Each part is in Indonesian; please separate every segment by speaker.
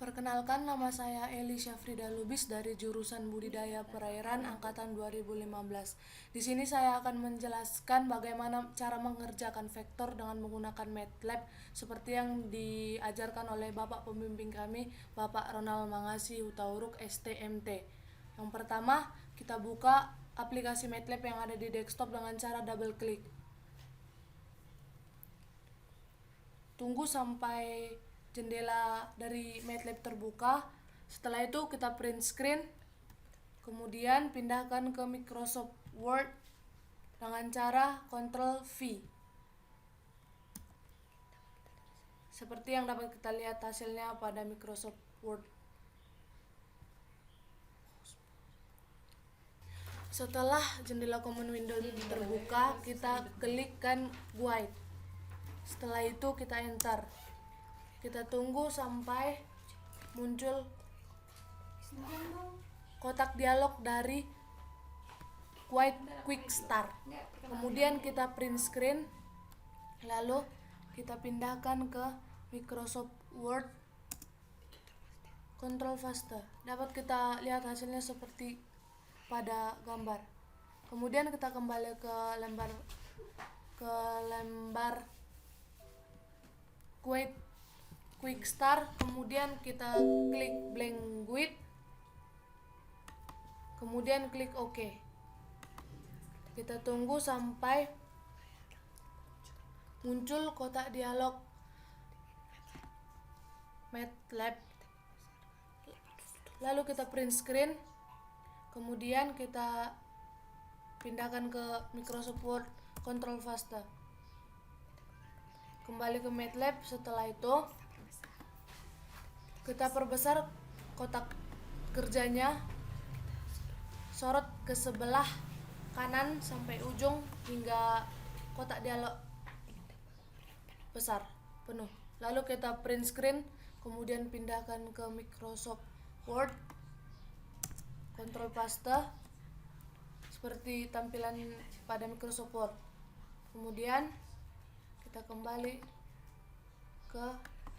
Speaker 1: Perkenalkan, nama saya Eli Syafrida Lubis dari jurusan Budidaya Perairan angkatan 2015. Di sini saya akan menjelaskan bagaimana cara mengerjakan vektor dengan menggunakan MATLAB seperti yang diajarkan oleh Bapak pembimbing kami, Bapak Ronald Mangasi Hutauruk STMT. Yang pertama, kita buka aplikasi MATLAB yang ada di desktop dengan cara double klik. Tunggu sampai jendela dari MATLAB terbuka. Setelah itu kita print screen, kemudian pindahkan ke Microsoft Word dengan cara Ctrl V. Seperti yang dapat kita lihat hasilnya pada Microsoft Word. Setelah jendela common window terbuka, kita klikkan Guide. Setelah itu kita enter. Kita tunggu sampai muncul kotak dialog dari Quick Start. Kemudian kita print screen, lalu kita pindahkan ke Microsoft Word, Control Faster. Dapat kita lihat hasilnya seperti pada gambar. Kemudian kita kembali ke lembar Quick Start, kemudian kita klik blank guide, kemudian klik OK. Kita tunggu sampai muncul kotak dialog MATLAB. Lalu kita print screen, kemudian kita pindahkan ke Microsoft Word, Control Faster. Kembali ke MATLAB. Setelah itu kita perbesar kotak kerjanya, sorot ke sebelah kanan sampai ujung hingga kotak dialog besar penuh. Lalu kita print screen, kemudian pindahkan ke Microsoft Word, Control Paste, seperti tampilan pada Microsoft Word. Kemudian kita kembali ke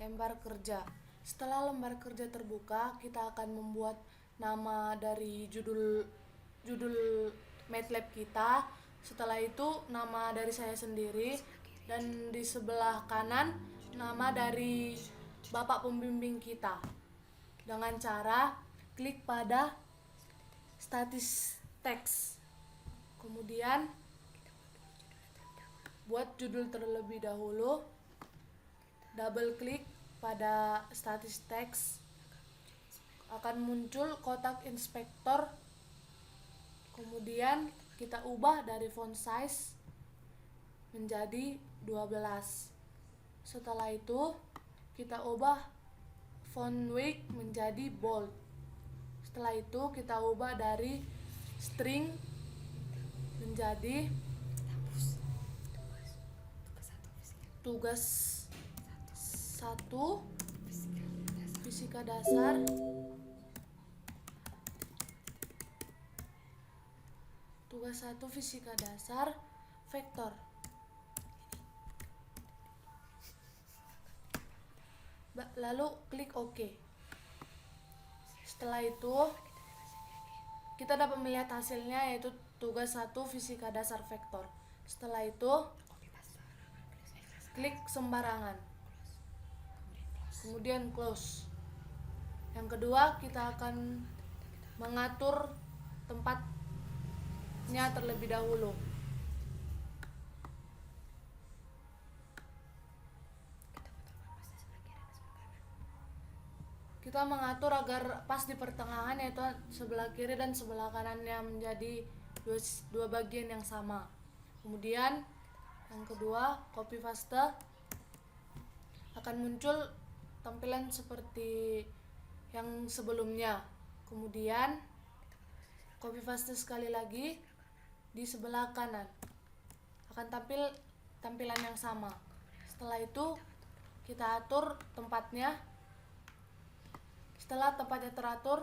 Speaker 1: lembar kerja. Setelah lembar kerja terbuka, kita akan membuat nama dari judul MATLAB kita. Setelah itu nama dari saya sendiri, dan di sebelah kanan nama dari Bapak pembimbing kita. Dengan cara klik pada status teks. Kemudian buat judul terlebih dahulu. Double klik pada status teks, akan muncul kotak inspektor. Kemudian kita ubah dari font size menjadi 12. Setelah itu kita ubah font weight menjadi bold. Setelah itu kita ubah dari string menjadi tugas 1 fisika dasar vektor. Lalu klik OK. Setelah itu kita dapat melihat hasilnya, yaitu tugas 1 fisika dasar vektor. Setelah itu klik sembarangan, kemudian close. Yang kedua, kita akan mengatur tempatnya terlebih dahulu. Kita mengatur agar pas di pertengahan, yaitu sebelah kiri dan sebelah kanannya menjadi dua bagian yang sama. Kemudian yang kedua, copy paste, akan muncul tampilan seperti yang sebelumnya. Kemudian copy paste sekali lagi di sebelah kanan, akan tampil tampilan yang sama. Setelah itu kita atur tempatnya. Setelah tempatnya teratur,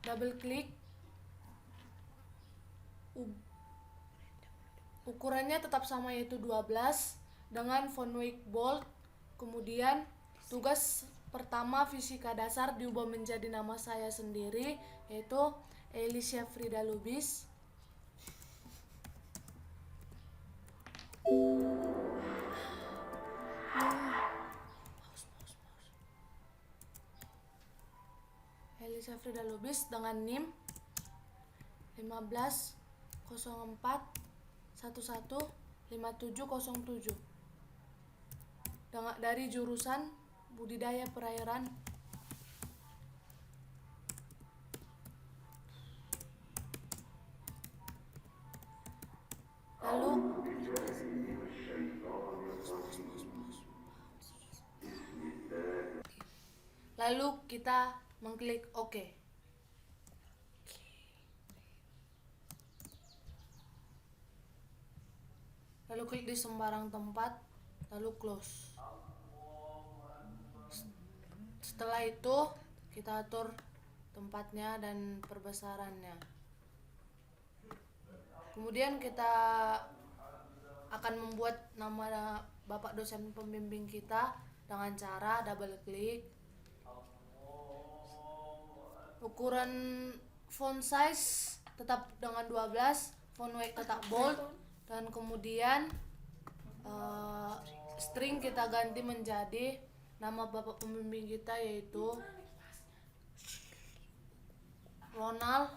Speaker 1: double klik. Ukurannya tetap sama, yaitu 12 dengan font weight bold. Kemudian tugas pertama fisika dasar diubah menjadi nama saya sendiri, yaitu Elisha Frida Lubis. Elisha Frida Lubis dengan NIM 1504115707 dari jurusan budidaya perairan. Lalu kita mengklik OK. Lalu klik di sembarang tempat, lalu close. Setelah itu kita atur tempatnya dan perbesarannya. Kemudian kita akan membuat nama Bapak dosen pembimbing kita dengan cara double klik. Ukuran font size tetap dengan 12, font weight tetap bold, dan kemudian string kita ganti menjadi nama Bapak pembimbing kita, yaitu Ronald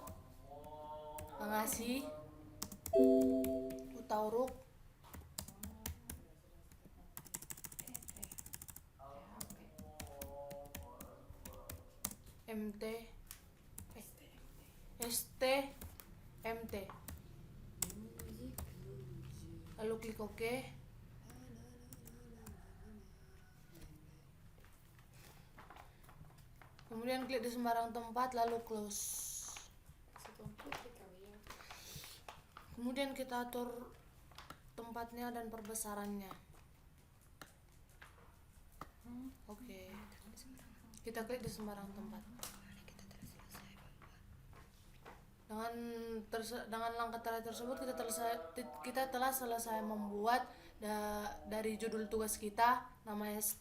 Speaker 1: Mangasih Utauruk MT STMT. Lalu klik OK. Kemudian klik di sembarang tempat, lalu close. Kemudian kita atur tempatnya dan perbesarannya. Oke. Kita klik di sembarang tempat. Dengan langkah terakhir tersebut kita telah selesai membuat dari judul tugas kita,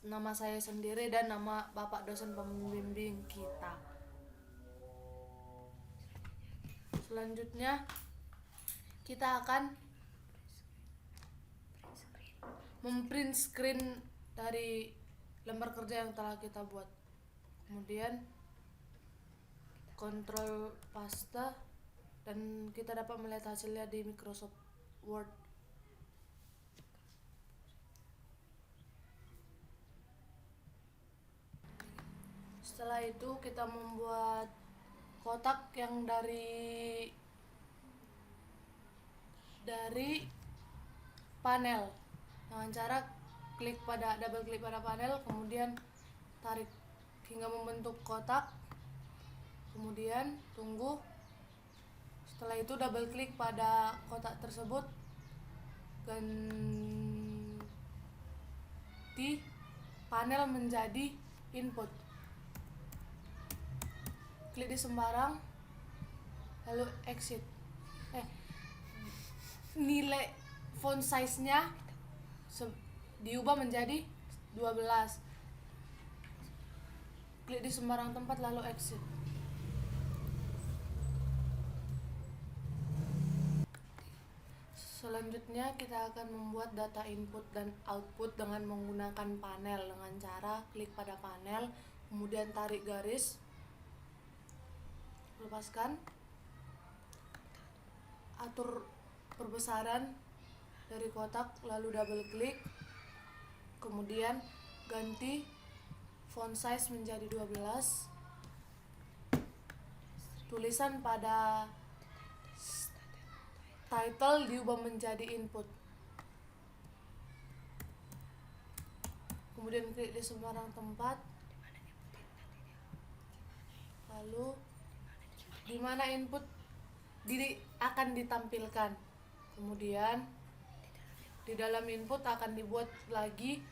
Speaker 1: nama saya sendiri dan nama Bapak dosen pembimbing kita. Selanjutnya kita akan memprint screen dari lembar kerja yang telah kita buat. Kemudian kontrol paste dan kita dapat melihat hasilnya di Microsoft Word. Setelah itu kita membuat kotak yang dari panel dengan cara double klik pada panel, kemudian tarik hingga membentuk kotak, kemudian tunggu. Setelah itu double klik pada kotak tersebut, ganti panel menjadi input. Klik di sembarang, lalu exit. Nilai font size-nya diubah menjadi 12. Klik di sembarang tempat, lalu exit. Selanjutnya kita akan membuat data input dan output dengan menggunakan panel dengan cara klik pada panel, kemudian tarik garis, lepaskan, atur perbesaran dari kotak, lalu double klik, kemudian ganti font size menjadi 12. Tulisan pada title diubah menjadi input. Kemudian klik di sembarang tempat, lalu di mana input akan ditampilkan. Kemudian di dalam input akan dibuat lagi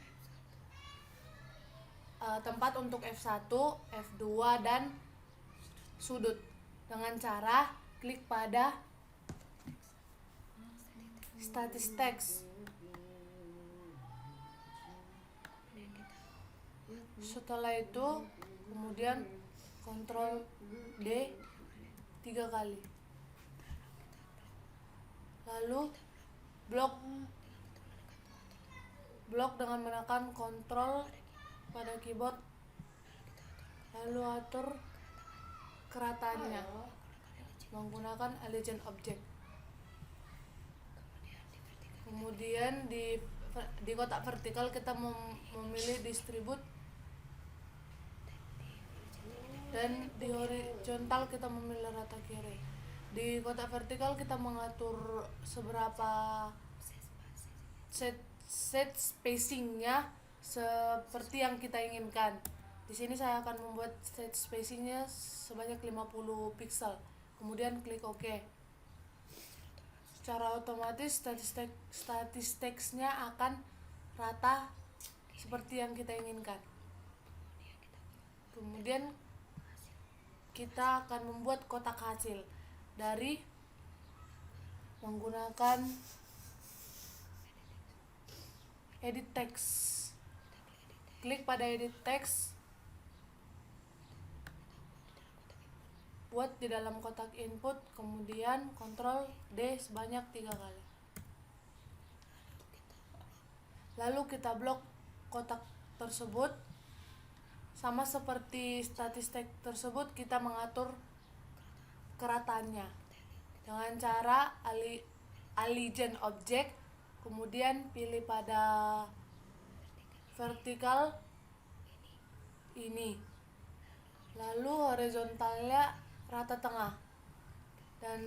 Speaker 1: tempat untuk F1, F2 dan sudut dengan cara klik pada status text. Setelah itu kemudian Ctrl D 3 kali, lalu blok dengan menekan Ctrl pada keyboard, lalu atur kerataannya menggunakan Legend Object. Kemudian di kotak vertikal kita memilih distribute, dan di horizontal kita memilih rata kiri. Di kotak vertikal kita mengatur seberapa set spacingnya seperti yang kita inginkan. Di sini saya akan membuat set spacingnya sebanyak 50 pixel. Kemudian klik OK. Secara otomatis statistiknya akan rata seperti yang kita inginkan. Kemudian kita akan membuat kotak hasil dari menggunakan edit text. Klik pada edit text, buat di dalam kotak input, kemudian Ctrl D sebanyak 3 kali. Lalu kita blok kotak tersebut. Sama seperti statistik tersebut, kita mengatur kerataannya dengan cara Legend Object, kemudian pilih pada vertikal ini, lalu horizontalnya rata tengah, dan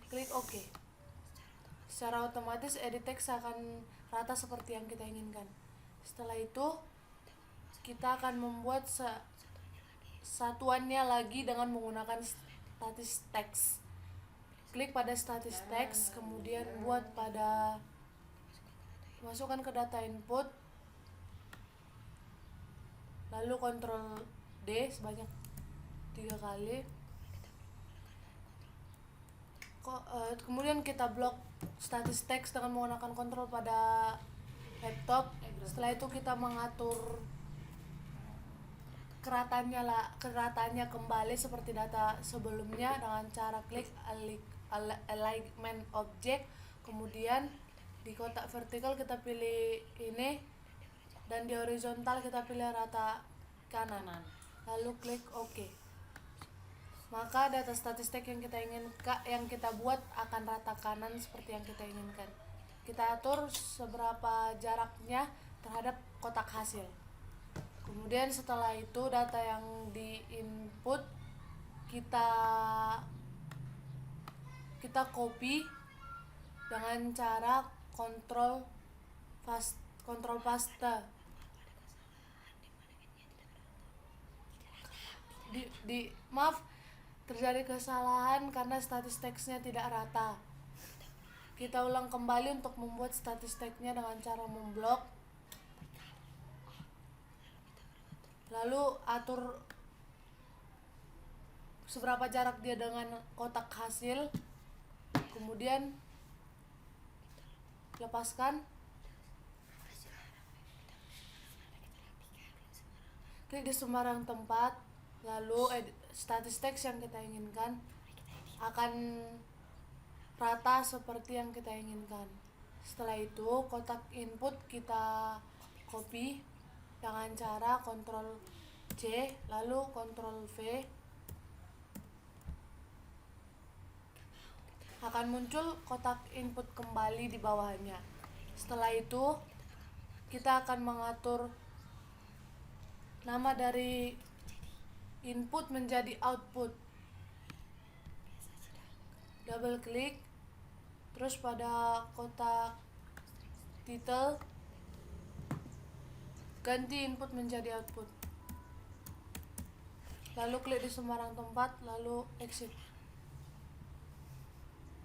Speaker 1: klik OK. Secara otomatis edit text akan rata seperti yang kita inginkan. Setelah itu kita akan membuat satuannya lagi dengan menggunakan statis text. Klik pada statis text, kemudian buat pada masukkan ke data input, lalu Ctrl D sebanyak 3 kali. Kemudian kita blok statis text dengan menggunakan Ctrl pada laptop. Setelah itu kita mengatur kerataannya kembali seperti data sebelumnya dengan cara klik Alignment Object, kemudian di kotak vertikal kita pilih ini, dan di horizontal kita pilih rata kanan, lalu klik OK. Maka data statistik yang kita buat akan rata kanan seperti yang kita inginkan. Kita atur seberapa jaraknya terhadap kotak hasil. Kemudian setelah itu data yang di input kita copy dengan cara Ctrl paste. Maaf, terjadi kesalahan karena statistiknya tidak rata. Kita ulang kembali untuk membuat statistiknya dengan cara memblok, lalu atur seberapa jarak dia dengan kotak hasil, kemudian lepaskan, klik di sembarang tempat, lalu statistik yang kita inginkan akan rata seperti yang kita inginkan. Setelah itu kotak input kita copy dengan cara Ctrl C lalu Ctrl V. Akan muncul kotak input kembali di bawahnya. Setelah itu kita akan mengatur nama dari input menjadi output. Double klik, terus pada kotak title ganti input menjadi output, lalu klik di sembarang tempat, lalu exit.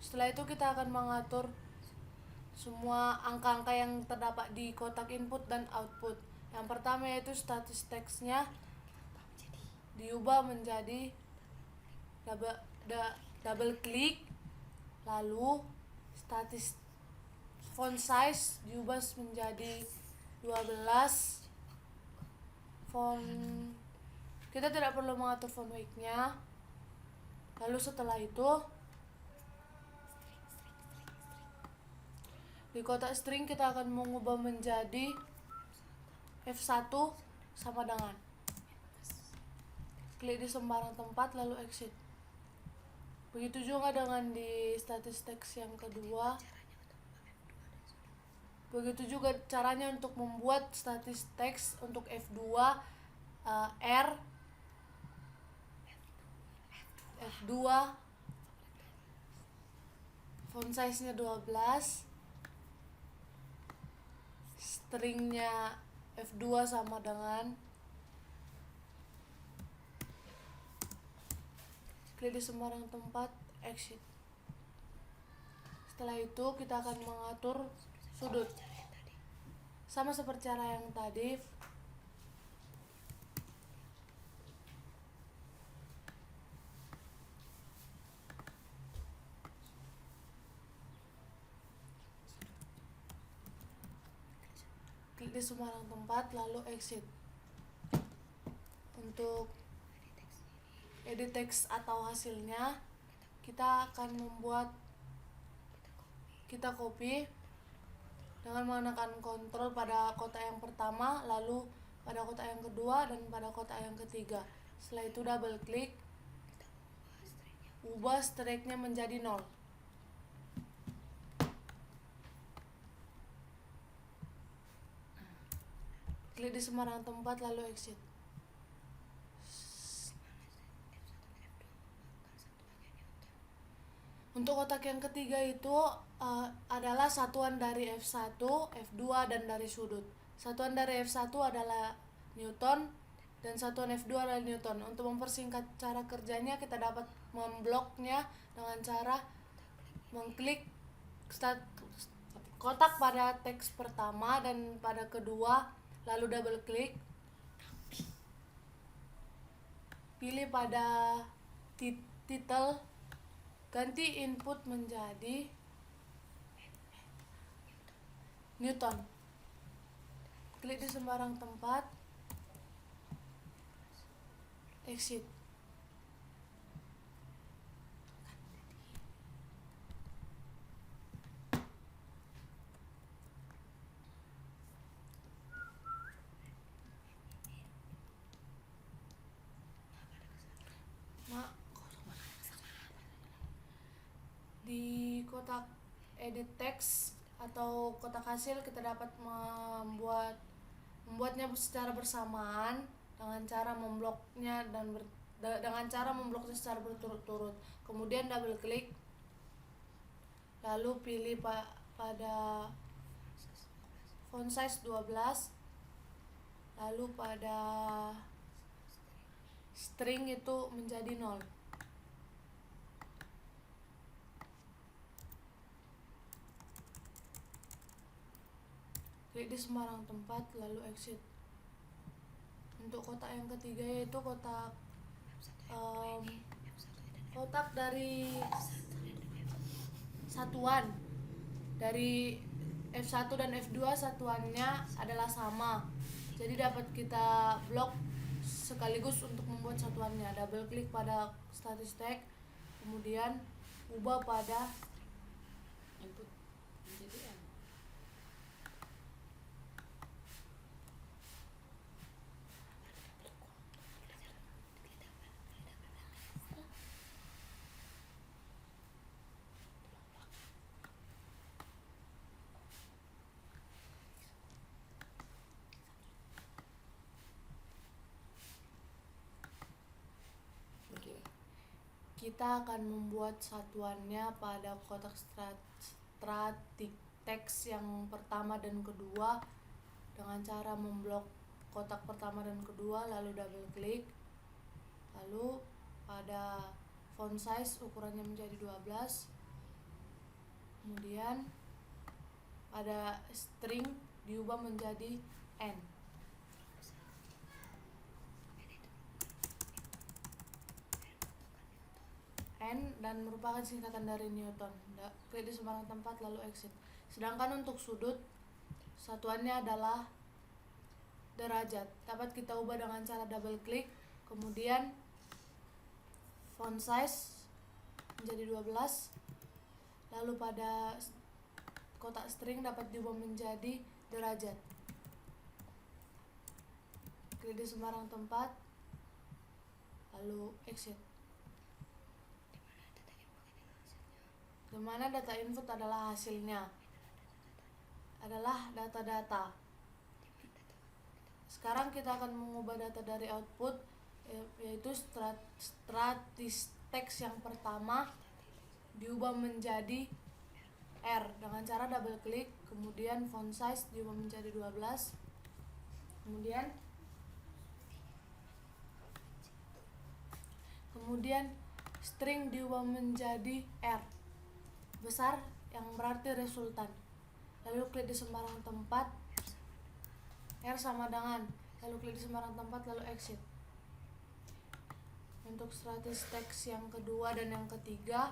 Speaker 1: Setelah itu kita akan mengatur semua angka-angka yang terdapat di kotak input dan output. Yang pertama yaitu statistiknya diubah menjadi double klik, lalu font size diubah menjadi 12, font, kita tidak perlu mengatur font weight-nya. Lalu setelah itu di kotak string kita akan mengubah menjadi F1 sama dengan, klik di sembarang tempat lalu exit. Begitu juga dengan di status text yang kedua. Begitu juga caranya untuk membuat status text untuk F2, R, F2, font size-nya 12, stringnya F2 sama dengan, klik di sembarang tempat, exit. Setelah itu kita akan mengatur sudut sama seperti cara yang tadi. Klik di sembarang tempat lalu exit. Untuk edit text atau hasilnya kita akan kita copy dengan menggunakan kontrol pada kotak yang pertama, lalu pada kotak yang kedua, dan pada kotak yang ketiga. Setelah itu double klik, ubah strike-nya menjadi 0. Klik di sembarang tempat lalu exit. Untuk kotak yang ketiga itu adalah satuan dari F1, F2, dan dari sudut. Satuan dari F1 adalah Newton dan satuan F2 adalah Newton. Untuk mempersingkat cara kerjanya, kita dapat membloknya dengan cara mengklik kotak pada teks pertama dan pada kedua, lalu double klik. Pilih pada title, ganti input menjadi Newton. Klik di sembarang tempat, exit. Di kotak edit text atau kotak hasil kita dapat membuatnya secara bersamaan dengan cara membloknya secara berturut-turut. Kemudian double klik, lalu pilih pada font size 12, lalu pada string itu menjadi 0. Klik di sembarang tempat lalu exit. Untuk kotak yang ketiga yaitu kotak dari satuan dari F1 dan F2, satuannya adalah sama, jadi dapat kita blok sekaligus untuk membuat satuannya. Double klik pada status tag, kemudian ubah pada input menjadi M. Kita akan membuat satuannya pada kotak static text yang pertama dan kedua dengan cara memblok kotak pertama dan kedua, lalu double klik, lalu pada font size ukurannya menjadi 12, kemudian pada string diubah menjadi N. Dan merupakan singkatan dari Newton. Klik di sembarang tempat lalu exit. Sedangkan untuk sudut, satuannya adalah derajat. Dapat kita ubah dengan cara double klik, kemudian font size menjadi 12, lalu pada kotak string dapat diubah menjadi derajat. Klik di sembarang tempat, lalu exit. Dimana data input adalah hasilnya, adalah data-data. Sekarang kita akan mengubah data dari output, yaitu text yang pertama diubah menjadi R dengan cara double klik, kemudian font size diubah menjadi 12, kemudian string diubah menjadi R besar yang berarti resultan. Lalu klik di sembarang tempat, R sama dengan, lalu klik di sembarang tempat, lalu exit. Untuk status text yang kedua dan yang ketiga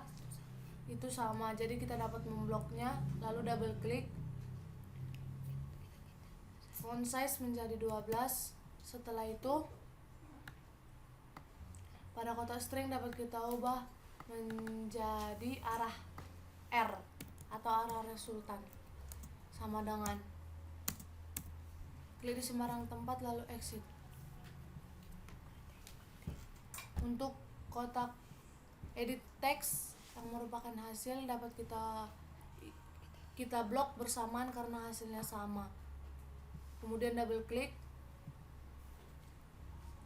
Speaker 1: itu sama, jadi kita dapat membloknya, lalu double klik, font size menjadi 12. Setelah itu pada kotak string dapat kita ubah menjadi arah R atau arah resultan, sama dengan, klik di sembarang tempat lalu exit. Untuk kotak edit text yang merupakan hasil dapat kita blok bersamaan karena hasilnya sama. Kemudian double klik,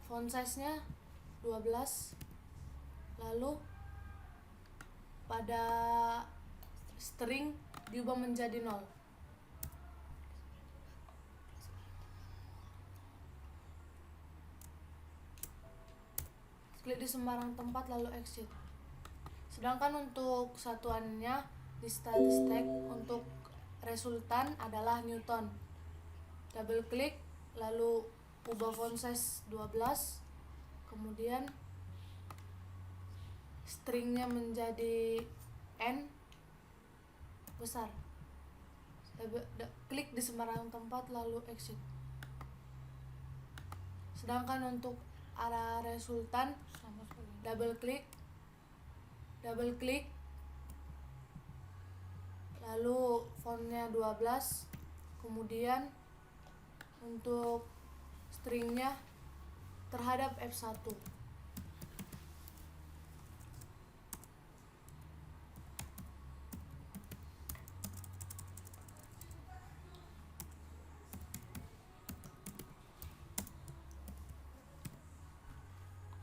Speaker 1: font size-nya 12, lalu pada string diubah menjadi 0. Klik di sembarang tempat lalu exit. Sedangkan untuk satuannya di status text untuk resultan adalah Newton. Double klik lalu ubah font size 12, kemudian stringnya menjadi N besar. Klik di sembarang tempat lalu exit. Sedangkan untuk arah resultan double klik, lalu fontnya 12, kemudian untuk stringnya terhadap F1.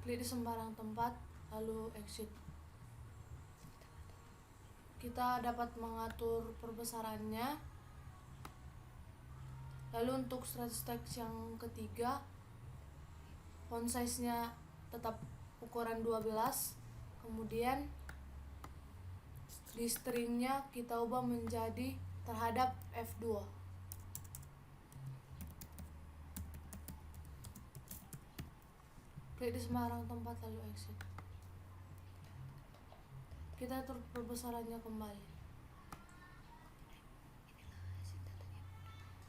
Speaker 1: Klik di sembarang tempat lalu exit. Kita dapat mengatur perbesarannya. Lalu untuk status text yang ketiga, font size-nya tetap ukuran 12, kemudian di stringnya kita ubah menjadi terhadap F2. Klik di sembarang tempat lalu exit. Kita atur perbesarannya kembali.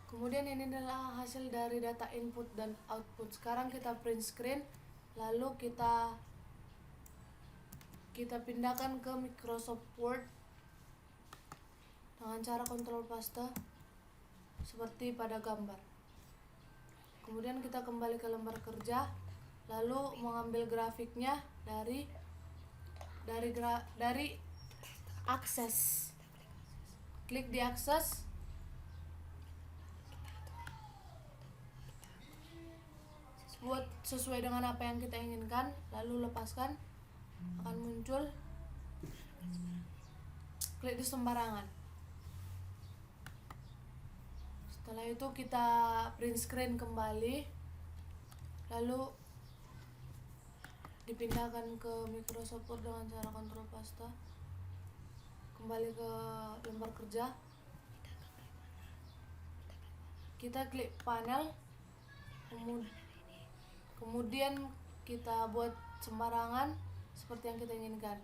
Speaker 1: Kemudian ini adalah hasil dari data input dan output. Sekarang kita print screen, lalu kita pindahkan ke Microsoft Word dengan cara Ctrl paste seperti pada gambar. Kemudian kita kembali ke lembar kerja, lalu mengambil grafiknya dari akses. Klik di akses, buat sesuai dengan apa yang kita inginkan, lalu lepaskan, akan muncul. Klik di sembarangan. Setelah itu kita print screen kembali, lalu dipindahkan ke Microsoft Word dengan cara Ctrl paste, kembali ke lembar kerja, kita klik panel, kemudian kita buat sembarangan seperti yang kita inginkan.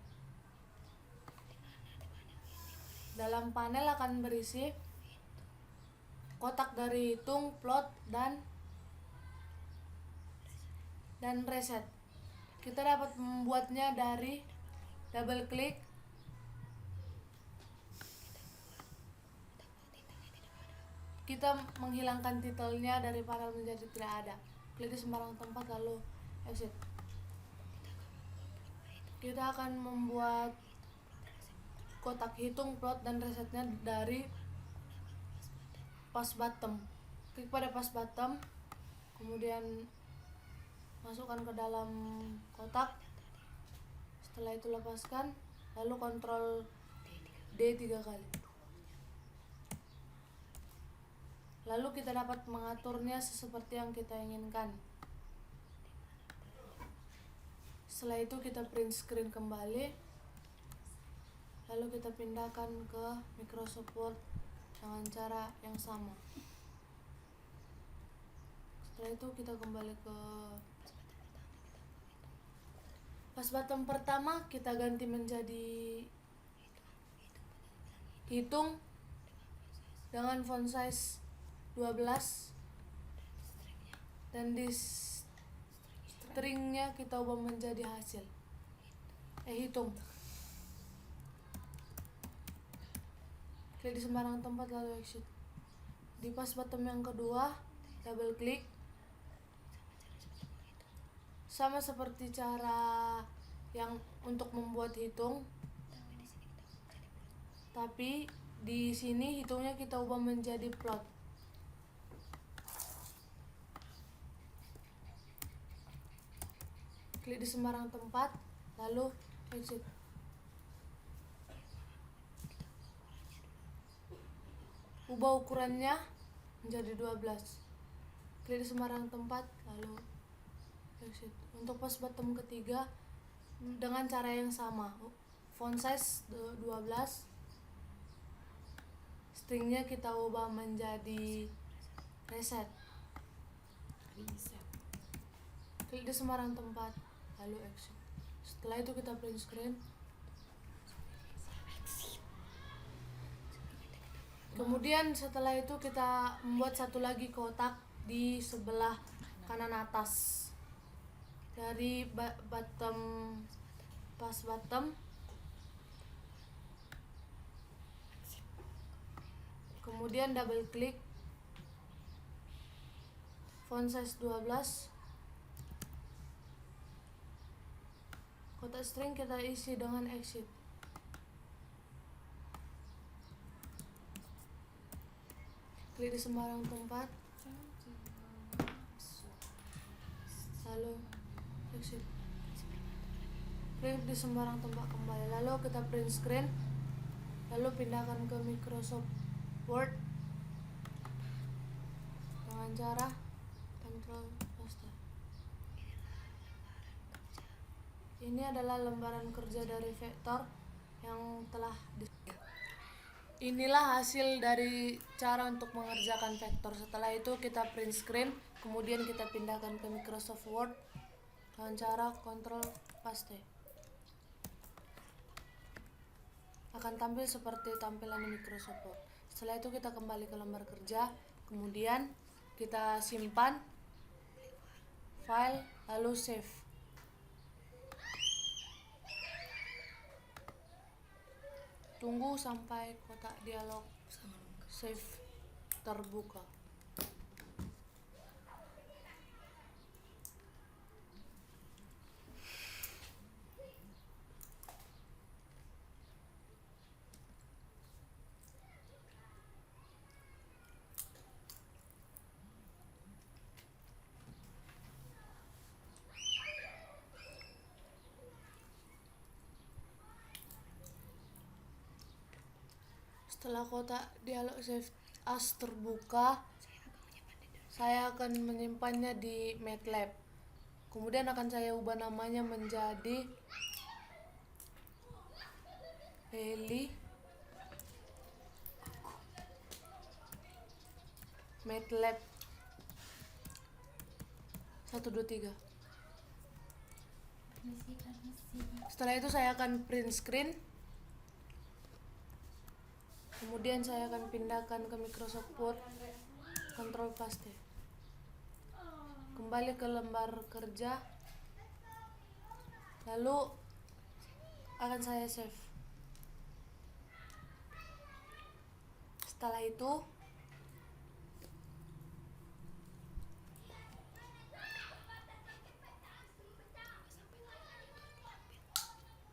Speaker 1: Dalam panel akan berisi kotak dari hitung, plot, dan dan reset. Kita dapat membuatnya dari double klik, kita menghilangkan titelnya dari panel menjadi tidak ada. Klik di sembarang tempat lalu exit. Kita akan membuat kotak hitung plot dan resetnya dari pass bottom. Klik pada pass bottom, kemudian masukkan ke dalam kotak. Setelah itu lepaskan, lalu kontrol D 3 kali. Lalu kita dapat mengaturnya seperti yang kita inginkan. Setelah itu kita print screen kembali, lalu kita pindahkan ke Microsoft Word dengan cara yang sama. Setelah itu kita kembali ke pass bottom pertama, kita ganti menjadi hitung dengan font size 12 dan di stringnya kita ubah menjadi hasil hitung. Klik di sembarang tempat lalu exit. Di pass bottom yang kedua, double klik. Sama seperti cara yang untuk membuat hitung, tapi di sini hitungnya kita ubah menjadi plot. Klik di sembarang tempat lalu exit. Ubah ukurannya menjadi 12. Klik di sembarang tempat lalu exit. Untuk pass bottom ketiga dengan cara yang sama, font size 12, stringnya kita ubah menjadi reset. Klik di sembarang tempat lalu exit. Setelah itu kita print screen. Kemudian setelah itu kita membuat satu lagi kotak di sebelah kanan atas dari bottom pass bottom. Kemudian double klik, font size 12, kotak string kita isi dengan exit. Klik di sembarang tempat lalu exit. Klik di sembarang tempat kembali lalu kita print screen, lalu pindahkan ke Microsoft Word dengan cara Ctrl paste. Ini adalah lembaran kerja dari vektor yang telah Inilah hasil dari cara untuk mengerjakan vektor. Setelah itu kita print screen, kemudian kita pindahkan ke Microsoft Word dengan cara Ctrl paste. Akan tampil seperti tampilan di Microsoft Word. Setelah itu kita kembali ke lembar kerja, kemudian kita simpan file lalu save. Tunggu sampai kotak dialog save terbuka. Setelah kotak dialog save as terbuka, saya akan menyimpannya di MATLAB. Kemudian akan saya ubah namanya menjadi Heli MATLAB 123. Setelah itu saya akan print screen. Kemudian saya akan pindahkan ke Microsoft Word, Ctrl paste. kembali ke lembar kerja, lalu akan saya save. Setelah itu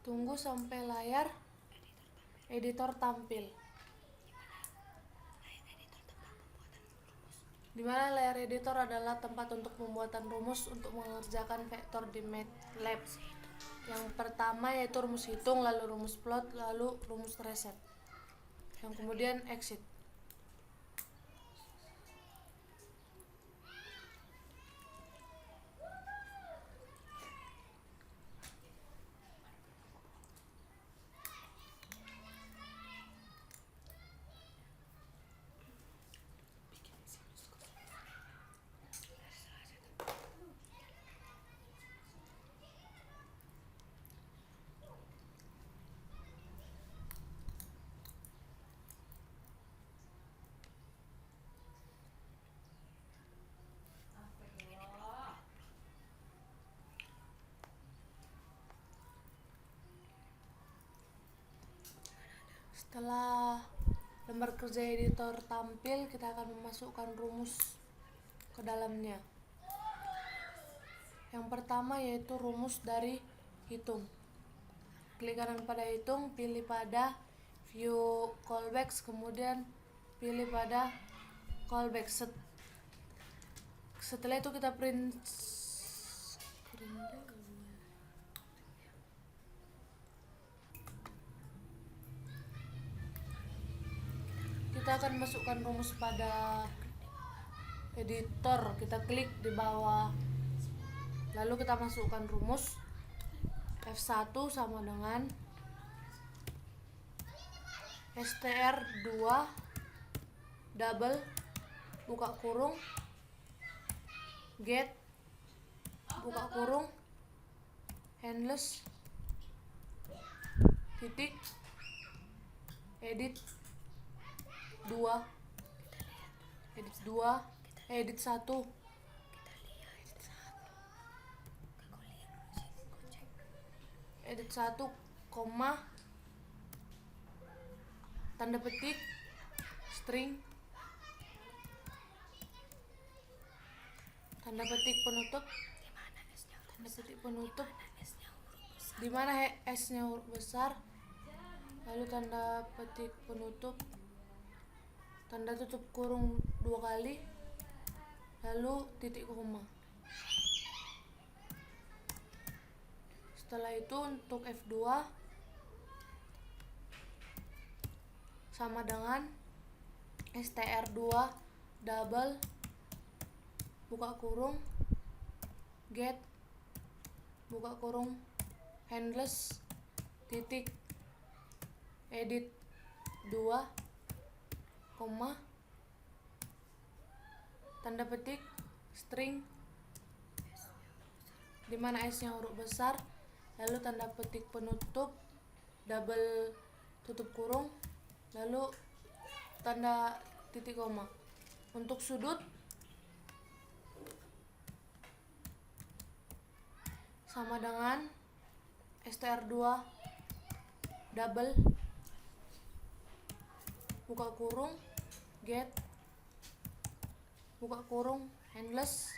Speaker 1: tunggu sampai layar editor tampil. Di mana layar editor adalah tempat untuk pembuatan rumus untuk mengerjakan vektor di MATLAB. Yang pertama yaitu rumus hitung, lalu rumus plot, lalu rumus reset. Yang kemudian exit. Setelah lembar kerja editor tampil, kita akan memasukkan rumus ke dalamnya. Yang pertama yaitu rumus dari hitung. Klik kanan pada hitung, pilih pada view callbacks, kemudian pilih pada callback. Setelah itu kita print kita akan masukkan rumus pada editor. Kita klik di bawah, lalu kita masukkan rumus F1 sama dengan str2 double buka kurung get buka kurung handles titik edit 1 edit 1 koma tanda petik string tanda petik penutup di mana S-nya huruf besar, lalu tanda petik penutup, tanda tutup kurung 2 kali, lalu titik koma. Setelah itu untuk F2 sama dengan str2 double buka kurung get buka kurung handles titik edit 2 koma tanda petik string di mana S-nya huruf besar, lalu tanda petik penutup double tutup kurung, lalu tanda titik koma. Untuk sudut sama dengan str2 double buka kurung get buka kurung handles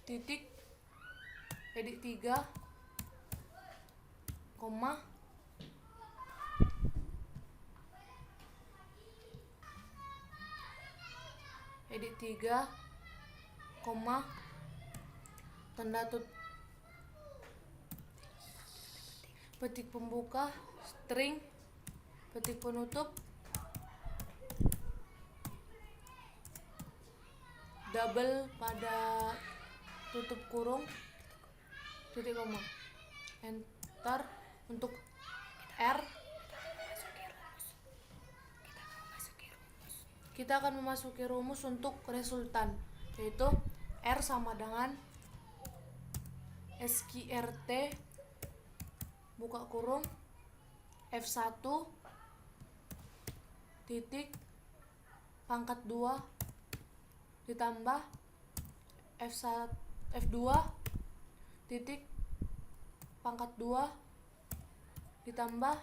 Speaker 1: titik edit 3 koma edit 3 koma tanda petik pembuka string petik penutup double pada tutup kurung titik koma enter. Untuk R kita akan memasuki rumus untuk resultan, yaitu R sama dengan sqrt buka kurung F1 titik pangkat 2 ditambah F1 F2 titik pangkat 2 ditambah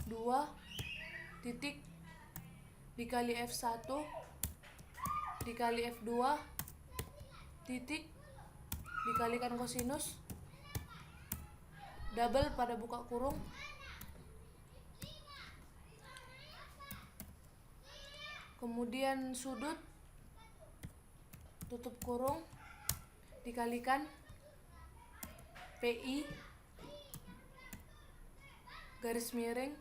Speaker 1: 2 titik dikali F1 dikali F2 titik dikalikan kosinus double pada buka kurung kemudian sudut tutup kurung dikalikan PI garis miring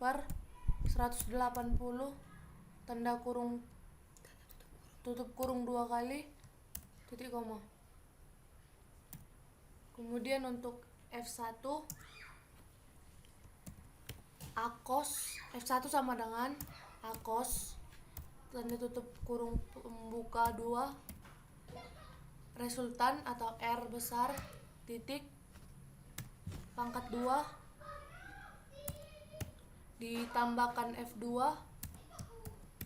Speaker 1: per 180 tanda kurung tutup kurung 2 kali titik koma. Kemudian untuk F1 akos F1 sama dengan akos tanda tutup kurung pembuka 2 resultan atau R besar titik pangkat 2 ditambahkan F2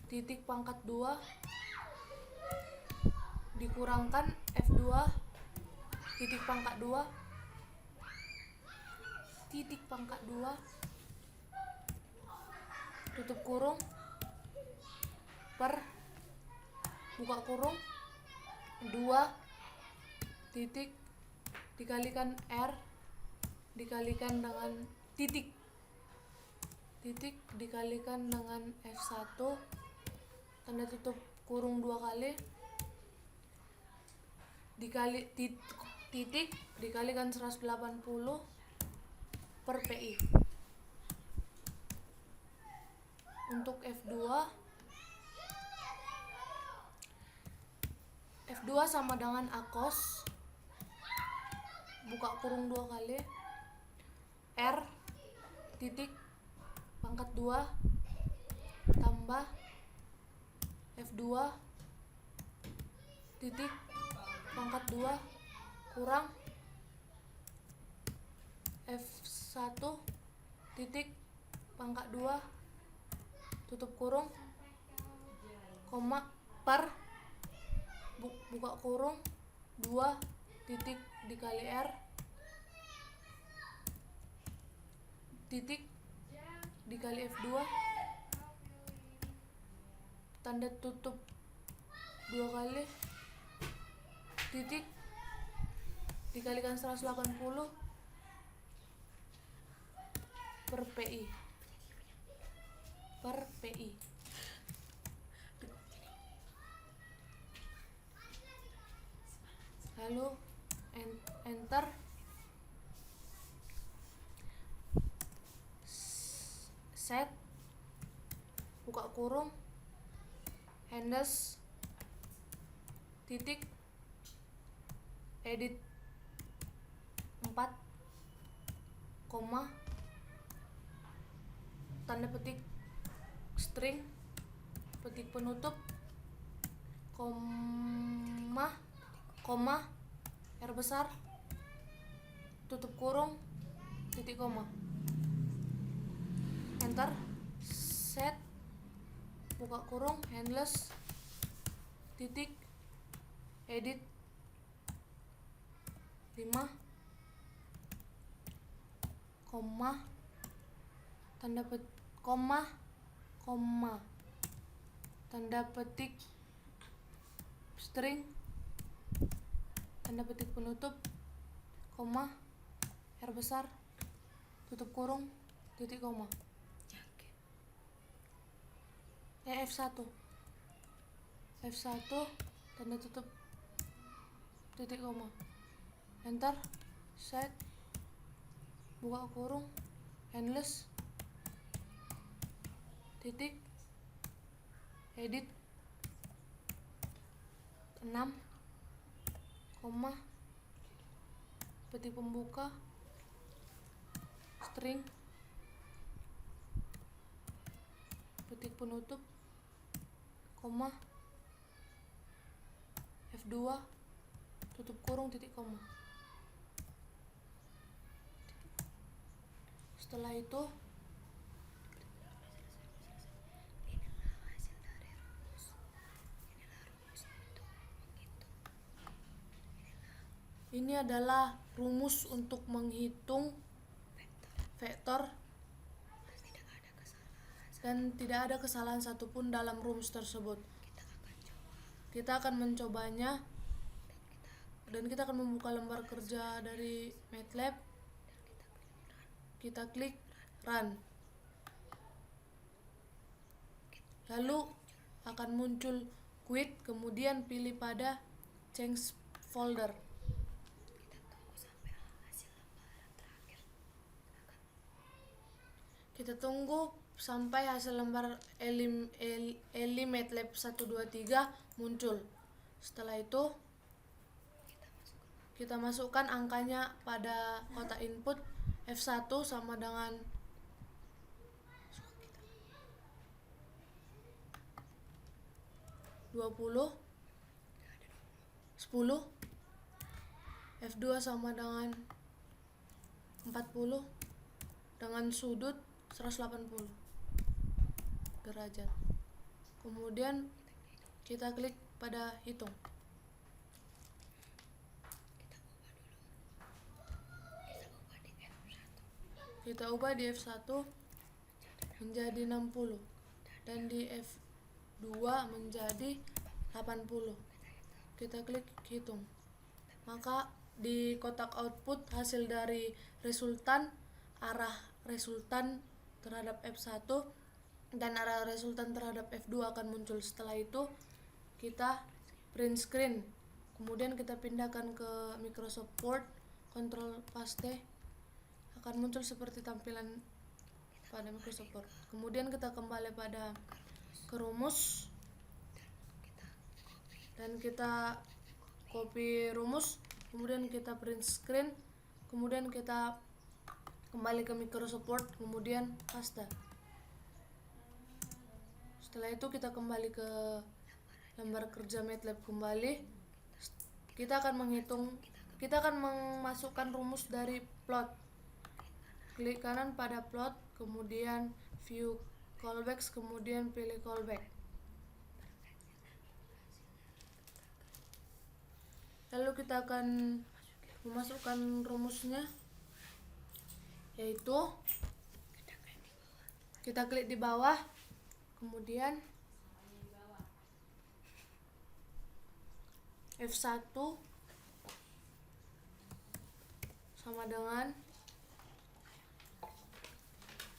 Speaker 1: titik pangkat 2 dikurangkan F2 titik pangkat 2 titik pangkat 2 tutup kurung per buka kurung 2 titik dikalikan R dikalikan dengan titik dikalikan dengan F1 tanda tutup kurung 2 kali dikali titik dikalikan 180 per PI. Untuk F2 sama dengan akos buka kurung 2 kali R titik pangkat 2 tambah F2 titik pangkat 2 kurang F1 titik pangkat 2 tutup kurung koma per buka kurung 2 titik dikali R titik dikali F2 tanda tutup 2 kali titik dikalikan 180 per PI lalu enter set buka kurung handles titik edit 4 koma tanda petik string petik penutup koma R besar tutup kurung titik koma enter set buka kurung handles titik edit 5 koma tanda petik koma tanda petik string tanda petik penutup koma R besar tutup kurung titik koma F1 tanda tutup titik koma enter set buka kurung handles titik edit 6 koma petik pembuka string petik penutup koma F2 tutup kurung titik koma. Setelah itu Ini adalah rumus untuk menghitung vektor dan tidak ada kesalahan satupun dalam rumus tersebut. Kita akan mencobanya dan kita akan membuka lembar kerja dari MATLAB. Kita klik Run. Lalu akan muncul Quit, kemudian pilih pada Change Folder. Kita tunggu sampai hasil lembar Eli MATLAB 123 muncul. Setelah itu kita masukkan angkanya pada kotak input. F1 sama dengan 20, 10. F2 sama dengan 40 dengan sudut 180 derajat. Kemudian kita klik pada hitung. Kita ubah di F1 menjadi 60 dan di F2 menjadi 80. Kita klik hitung. Maka di kotak output hasil dari resultan, arah resultan terhadap F1 dan arah resultan terhadap F2 akan muncul. Setelah itu kita print screen. Kemudian kita pindahkan ke Microsoft Word, Ctrl Paste, akan muncul seperti tampilan pada Microsoft Word. Kemudian kita kembali pada ke rumus dan kita copy rumus, kemudian kita print screen, kemudian kita kembali ke Microsoft Word, kemudian paste. Setelah itu kita kembali ke lembar kerja MATLAB kembali. Kita akan memasukkan rumus dari plot. Klik kanan pada plot, kemudian view callbacks, kemudian pilih callback. Lalu kita akan memasukkan rumusnya, yaitu kita klik di bawah, kemudian F1 sama dengan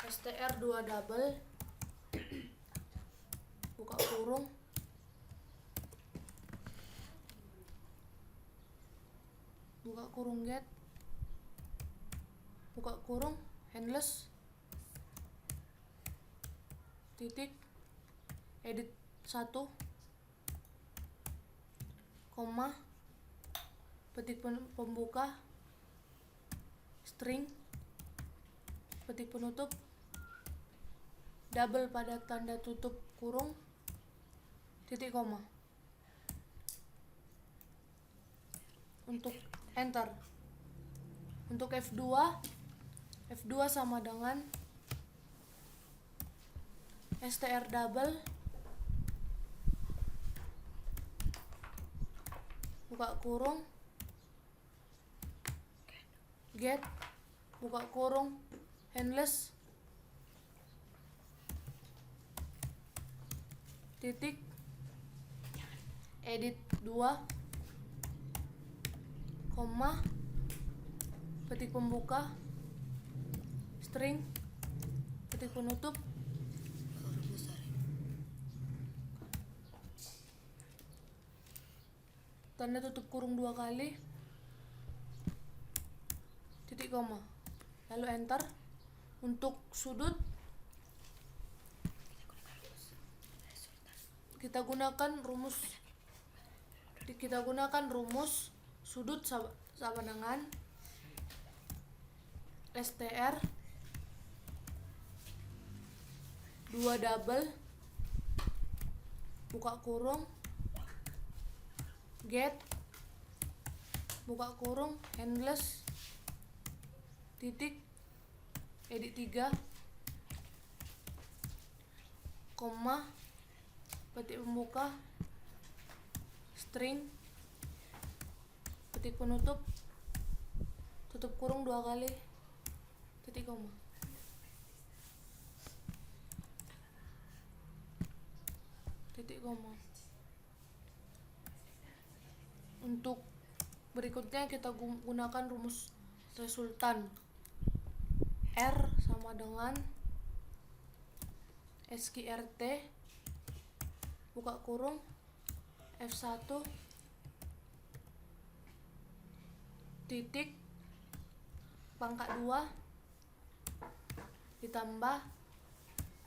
Speaker 1: str2 double buka kurung get buka kurung handles titik edit 1 koma petik pembuka string petik penutup double pada tanda tutup kurung titik koma. Untuk enter. Untuk F2 sama dengan str double buka kurung get buka kurung handles titik edit 2 koma petik pembuka string petik penutup tanda tutup kurung 2 kali titik koma, lalu enter. Untuk sudut kita gunakan rumus sudut sama dengan str 2 double buka kurung get buka kurung handles titik edit 3 koma petik pembuka string petik penutup tutup kurung 2 kali titik koma. Titik koma. Untuk berikutnya kita gunakan rumus resultan. R sama dengan SQRT buka kurung F1 titik pangkat 2 ditambah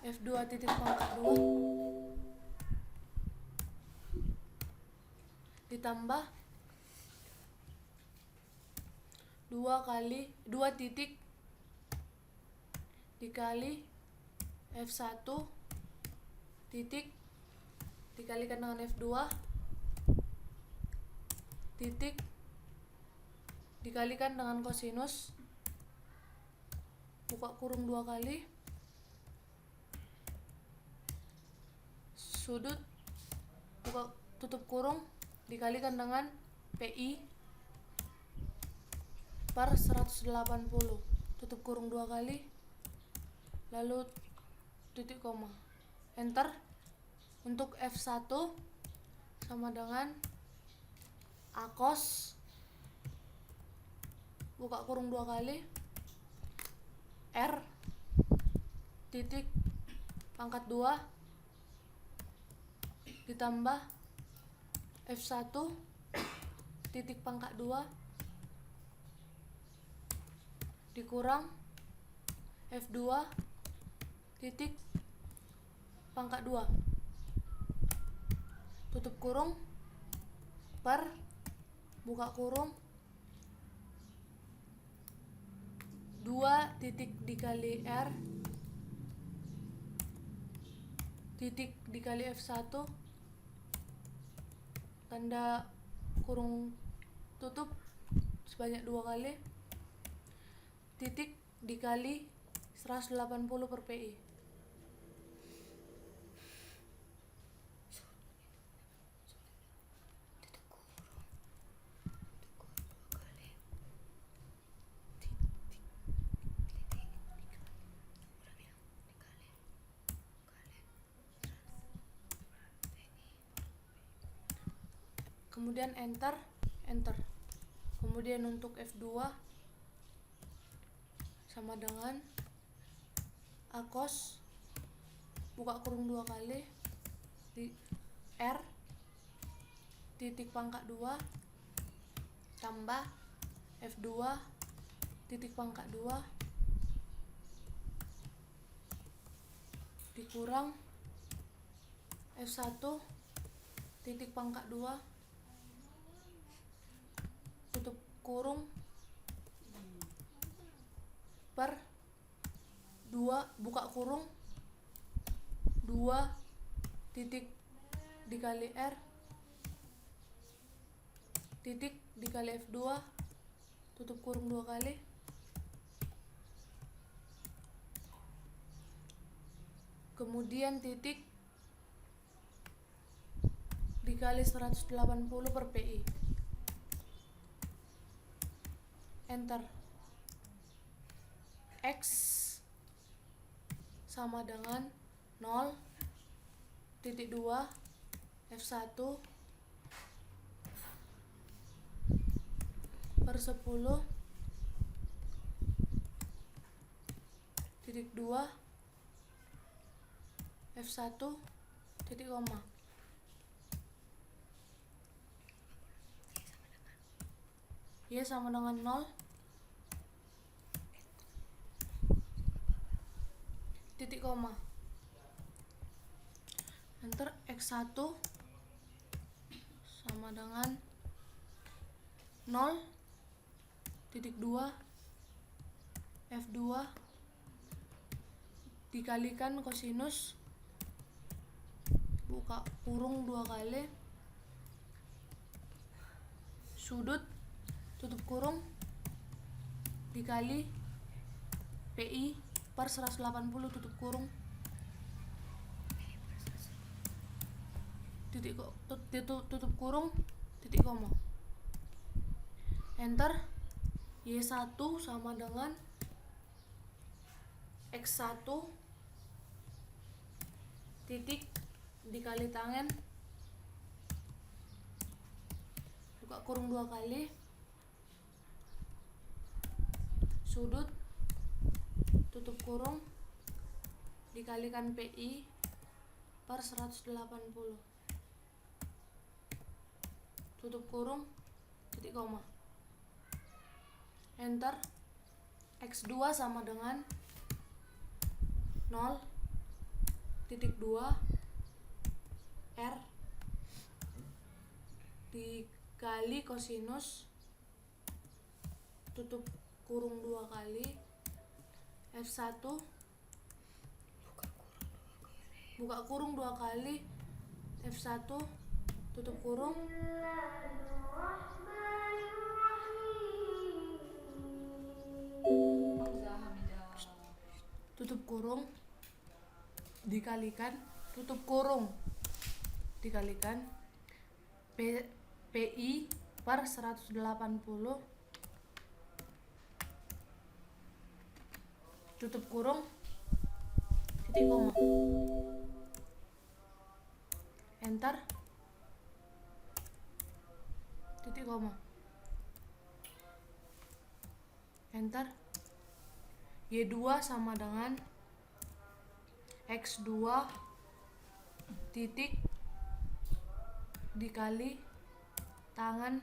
Speaker 1: F2 titik pangkat 2 ditambah 2 titik dikali F1 titik dikalikan dengan F2 titik dikalikan dengan kosinus buka kurung 2 kali sudut buka tutup kurung dikalikan dengan PI per 180 tutup kurung 2 kali lalu titik koma, enter. Untuk F1 sama dengan A cos buka kurung 2 kali R titik pangkat 2 ditambah F1 titik pangkat 2 dikurang F2 titik pangkat 2 tutup kurung per buka kurung 2 titik dikali R titik dikali F1 tanda kurung tutup sebanyak 2 kali titik dikali 180 per PI. Kemudian enter. Kemudian untuk F2 sama dengan A cos buka kurung 2 kali di R titik pangkat 2 tambah F2 titik pangkat 2 dikurang F1 titik pangkat 2 tutup kurung per 2 buka kurung 2 titik dikali R titik dikali F2 tutup kurung 2 kali kemudian titik dikali 180 per PI, enter. X sama dengan 0 titik 2 F1 per 10 titik 2 F1 titik koma. Y sama dengan 0 titik koma, enter. X1 sama dengan 0 titik 2 F2 dikalikan kosinus buka kurung 2 kali sudut tutup kurung dikali PI per 180 tutup kurung titik tutup kurung titik koma, enter. Y1 sama dengan X1 titik dikali tangen buka kurung 2 kali sudut tutup kurung dikalikan PI per 180 tutup kurung titik koma enter. X2 sama dengan 0 titik 2 R dikali kosinus tutup kurung 2 kali F1 buka kurung 2 kali F1 tutup kurung tutup kurung dikalikan tutup kurung dikalikan PI per 180 tutup kurung titik koma enter titik koma enter. Y2 sama dengan X2 titik dikali tangan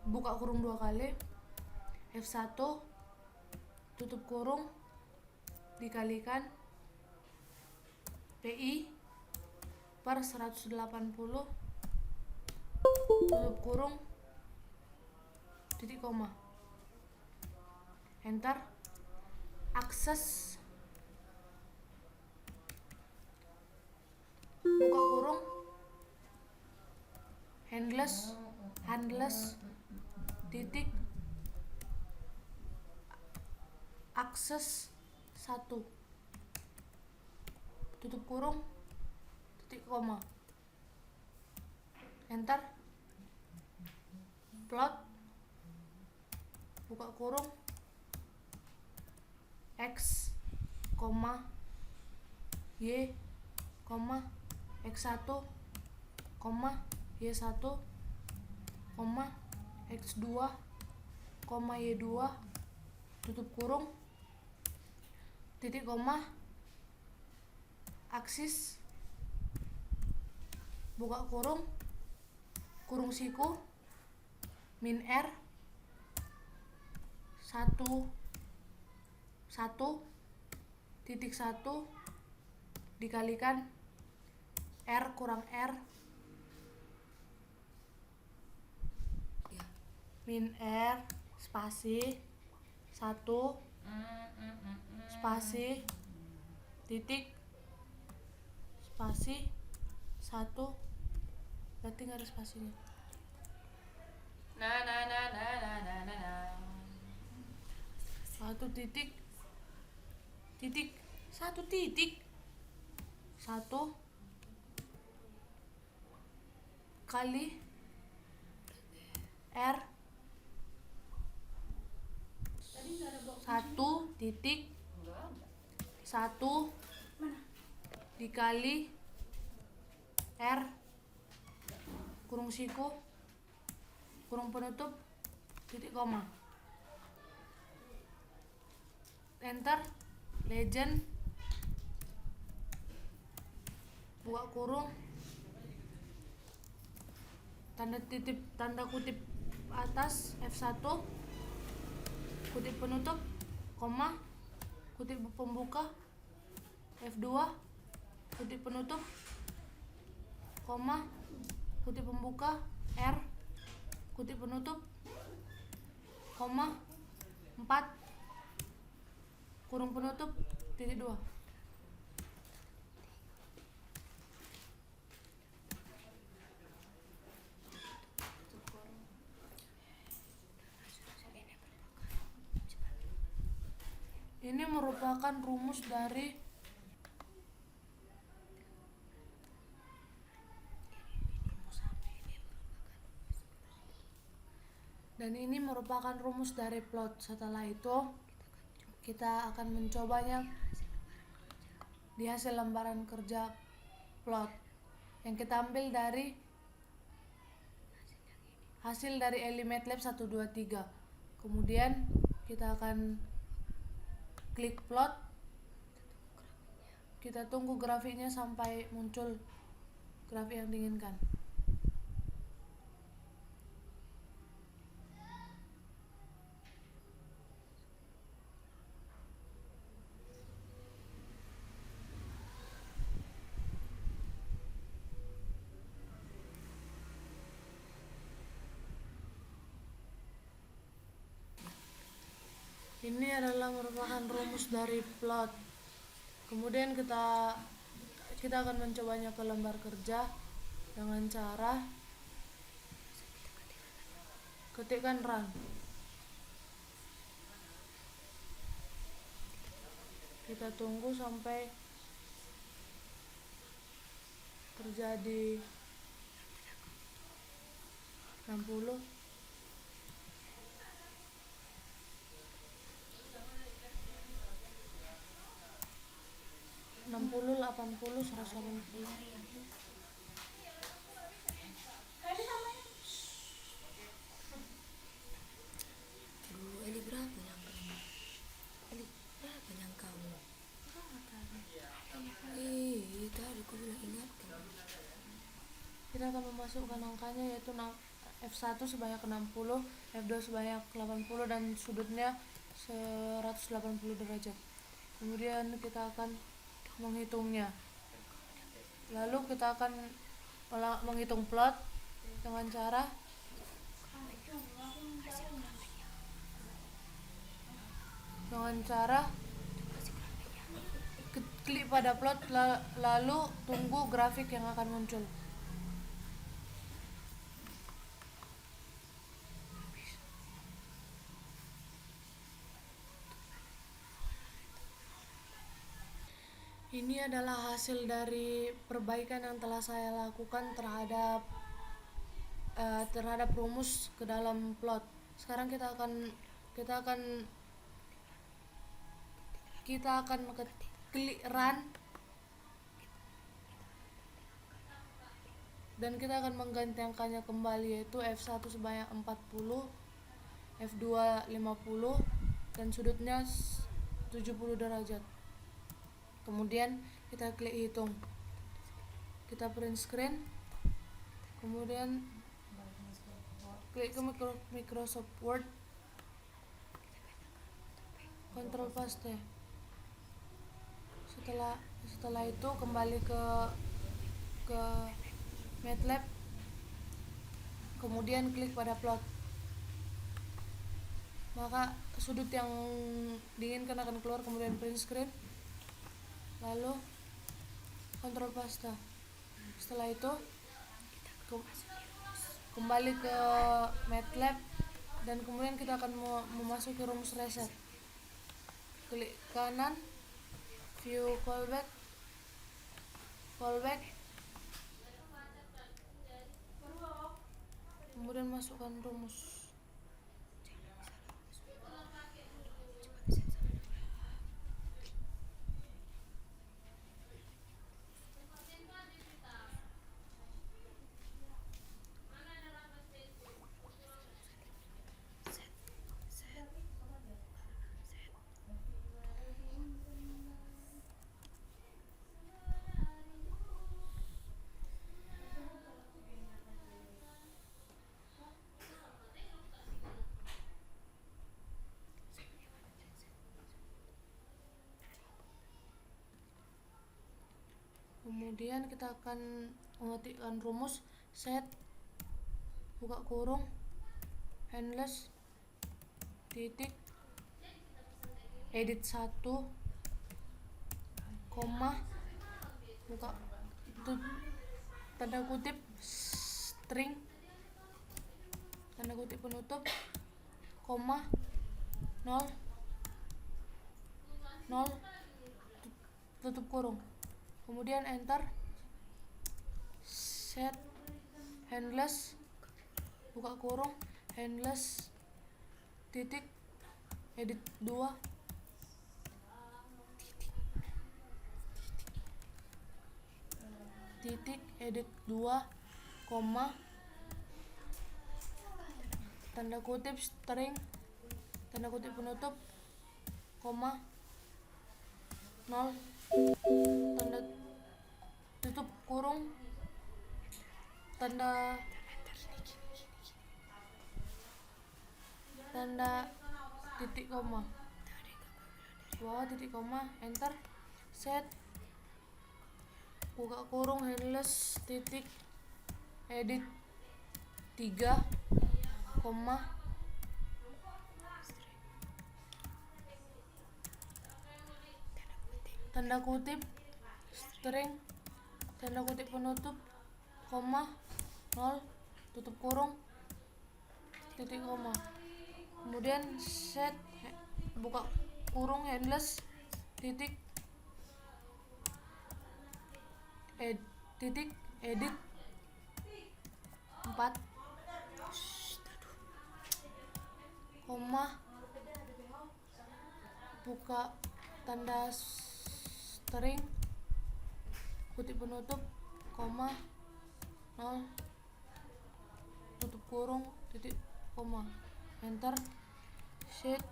Speaker 1: buka kurung 2 kali F1 tutup kurung dikalikan PI per 180 tutup kurung titik koma enter. Akses buka kurung handles titik akses 1 tutup kurung titik koma enter. Plot buka kurung X, Y, X1, Y1, X2, Y2 tutup kurung titik koma aksis buka kurung kurung siku min R 1 titik 1 dikalikan R kurang R min R spasi 1 spasi titik spasi 1 berarti nggak ada spasinya satu titik satu titik 1 kali R 1 titik 1 dikali R kurung siku kurung penutup titik koma enter. Legend buka kurung tanda kutip atas F1 kutip penutup koma kutip pembuka F2 kutip penutup koma kutip pembuka R kutip penutup koma 4 kurung penutup titik 2 ini merupakan rumus dari Dan ini merupakan rumus dari plot. Setelah itu kita akan mencobanya di hasil lembaran kerja plot yang kita ambil dari hasil dari ELI-MATLAB 123. Kemudian kita akan klik plot, kita tunggu grafiknya sampai muncul grafik yang diinginkan. Ini adalah merupakan rumus dari plot. Kemudian kita akan mencobanya ke lembar kerja dengan cara ketikkan run. Kita tunggu sampai terjadi 60, 60, 80, 180.
Speaker 2: Eli berapa nyangkamu? Eli berapa nyangkamu? Tadi aku bilang ingatkan.
Speaker 1: Kita akan memasukkan angkanya yaitu F1 sebanyak 60, F2 sebanyak 80 dan sudutnya 180 derajat. Kemudian kita akan menghitungnya. Lalu kita akan menghitung plot dengan cara klik pada plot lalu tunggu grafik yang akan muncul. Ini adalah hasil dari perbaikan yang telah saya lakukan terhadap rumus ke dalam plot. Sekarang kita akan klik run dan kita akan mengganti angkanya kembali yaitu F1 sebanyak 40, F2 50 dan sudutnya 70 derajat. Kemudian kita klik hitung, kita print screen, kemudian klik ke Microsoft Word, Ctrl paste. Setelah itu kembali ke MATLAB, kemudian klik pada plot, maka sudut yang diinginkan akan keluar. Kemudian print screen, lalu Ctrl paste. Setelah itu kembali ke MATLAB dan kemudian kita akan memasuki rumus reset. Klik kanan, view callback, kemudian masukkan rumus. Kemudian kita akan mengetikkan rumus set buka kurung endless titik edit 1 koma buka tanda kutip string tanda kutip penutup koma 0 tutup kurung, kemudian enter. Set endless buka kurung endless titik edit 2 titik edit 2 koma tanda kutip string tanda kutip penutup koma 0 tanda tutup kurung tanda titik koma bawah titik koma enter set buka kurung handles titik edit 3 koma tanda kutip string tanda kutip penutup koma 0 tutup kurung titik koma, kemudian set buka kurung handles titik titik edit 4 koma buka tanda string kutip penutup koma 0 tutup kurung titik koma enter set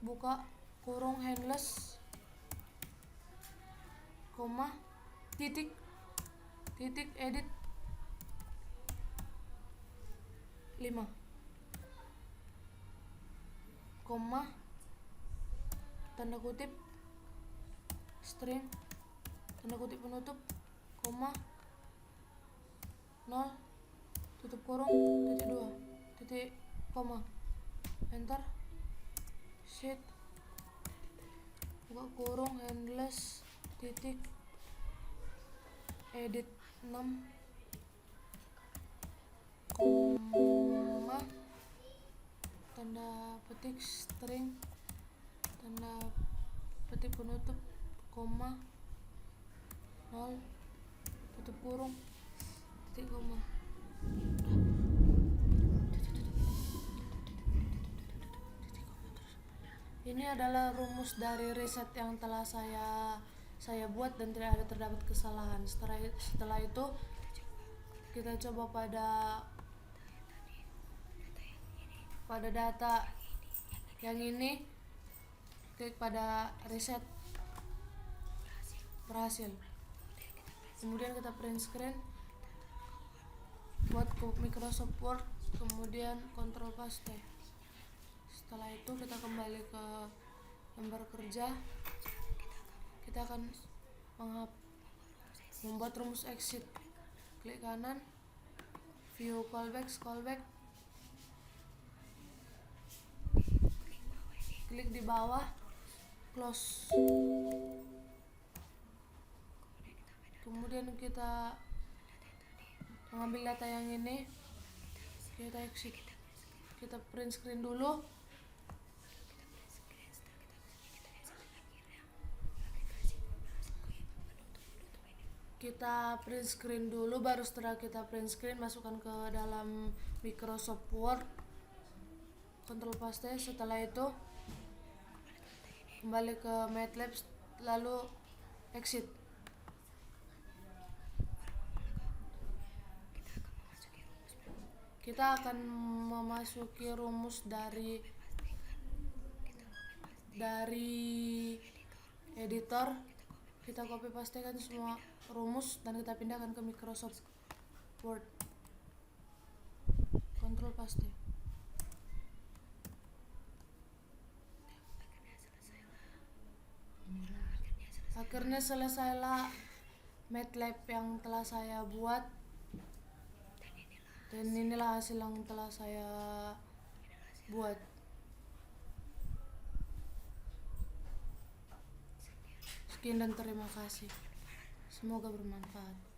Speaker 1: buka kurung handles koma titik edit 5 koma tanda kutip string tanda kutip penutup koma 0 tutup kurung titik 2 titik koma enter set buka kurung handles titik edit 6 koma tanda petik string tanda petik penutup koma 0 tutup kurung titik koma. Ini adalah rumus dari riset yang telah saya buat dan tidak ada terdapat kesalahan. Setelah itu kita coba pada data yang ini, klik pada reset, berhasil. Kemudian kita print screen buat ke Microsoft Word, kemudian Ctrl paste. Setelah itu kita kembali ke lembar kerja, kita akan membuat rumus exit. Klik kanan, view callback, klik di bawah, close. Kemudian kita mengambil data yang ini, kita exit, kita print screen dulu. Kita print screen dulu, baru setelah kita print screen masukkan ke dalam Microsoft Word, Ctrl paste. Setelah itu kembali ke MATLAB, lalu exit. Kita akan memasuki rumus dari editor. Kita copy pastekan semua rumus dan kita pindahkan ke Microsoft Word. Ctrl paste. Akhirnya selesailah MATLAB yang telah saya buat, dan inilah hasil yang telah saya buat. Sekian dan terima kasih. Semoga bermanfaat.